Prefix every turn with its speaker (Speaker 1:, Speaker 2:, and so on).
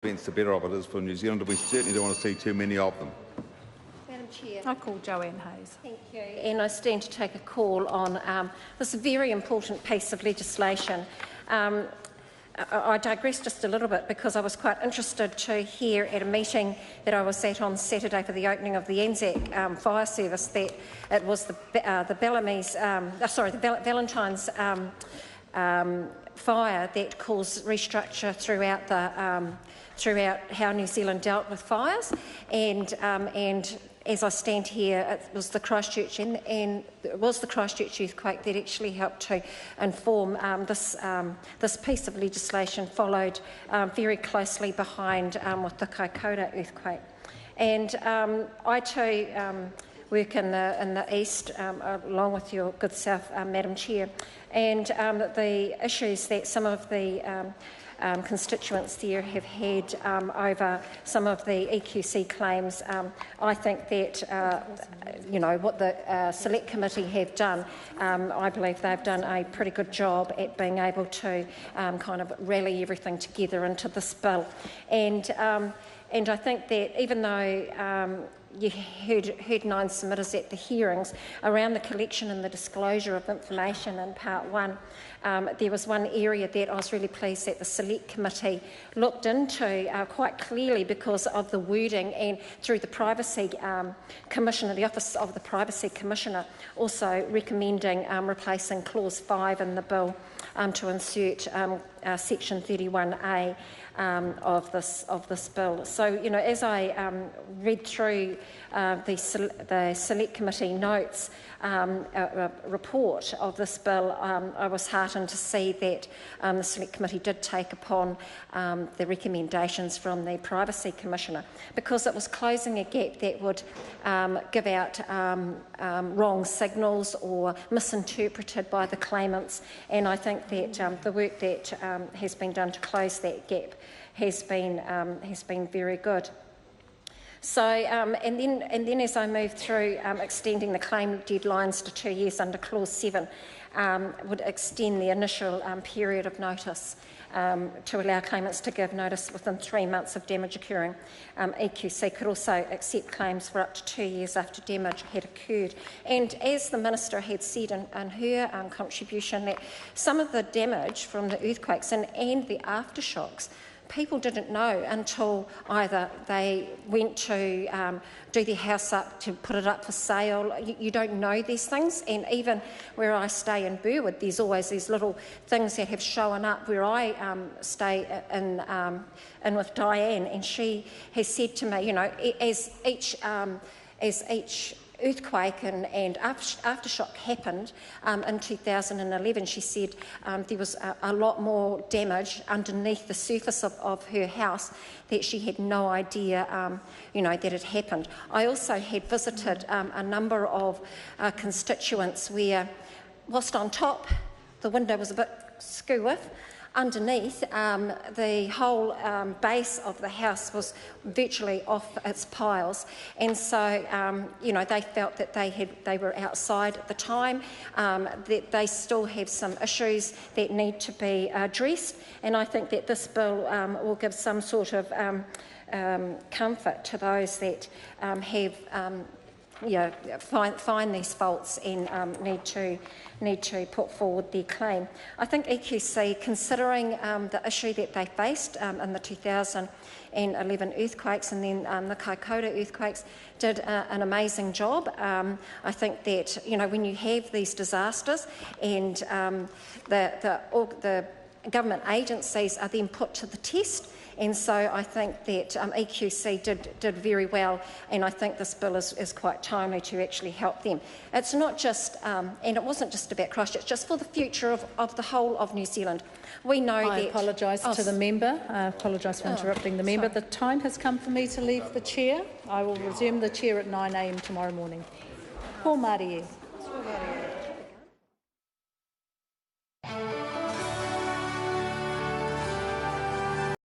Speaker 1: events, the better off it is for New Zealand. We certainly don't want to see too many of them.
Speaker 2: Madam Chair.
Speaker 3: I call Joanne Hayes.
Speaker 2: Thank you. And I stand to take a call on this very important piece of legislation. I digress just a little bit because I was quite interested to hear at a meeting that I was at on Saturday for the opening of the Anzac Fire Service that it was the Valentine's fire that caused restructure throughout how New Zealand dealt with fires, and as I stand here, it was the Christchurch earthquake that actually helped to inform this piece of legislation, followed very closely behind with the Kaikoura earthquake. And I too work in the east, along with your good self, Madam Chair, and the issues that some of the constituents there have had over some of the EQC claims. I think that what the Select Committee have done, I believe they've done a pretty good job at being able to kind of rally everything together into this bill. And I think that even though you heard 9 submitters at the hearings around the collection and the disclosure of information in Part 1, there was one area that I was really pleased that the Select Committee looked into quite clearly because of the wording, and through the Privacy Commissioner, the Office of the Privacy Commissioner, also recommending replacing Clause 5 in the bill to insert Section 31A of this bill. So, as I read through the Select Committee notes report of this bill, I was heartened to see that the Select Committee did take upon the recommendations from the Privacy Commissioner, because it was closing a gap that would give out wrong signals or misinterpreted by the claimants. And I think that the work that has been done to close that gap has been very good. So, and then as I move through extending the claim deadlines to 2 years under Clause 7, would extend the initial period of notice to allow claimants to give notice within 3 months of damage occurring. EQC could also accept claims for up to 2 years after damage had occurred. And as the Minister had said in her contribution, that some of the damage from the earthquakes and the aftershocks, people didn't know until either they went to do their house up, to put it up for sale. You don't know these things. And even where I stay in Burwood, there's always these little things that have shown up where I stay in with Diane, and she has said to me, as each earthquake and aftershock happened in 2011, she said there was a lot more damage underneath the surface of her house that she had no idea that it happened. I also had visited a number of constituents where, whilst on top the window was a bit skew with, underneath, the whole base of the house was virtually off its piles, and so they felt that they were outside at the time, that they still have some issues that need to be addressed, and I think that this bill will give some sort of comfort to those that have find these faults and need to put forward their claim. I think EQC, considering the issue that they faced in the 2011 earthquakes and then the Kaikoura earthquakes, did an amazing job. I think that when you have these disasters and the government agencies are then put to the test. And so I think that EQC did very well, and I think this bill is quite timely to actually help them. It's not just, and it wasn't just about Christchurch, just for the future of the whole of New Zealand. We know that...
Speaker 3: I apologise to the member. I apologise for interrupting the member. Sorry. The time has come for me to leave the chair. I will resume the chair at 9 a.m. tomorrow morning. Paul Marie.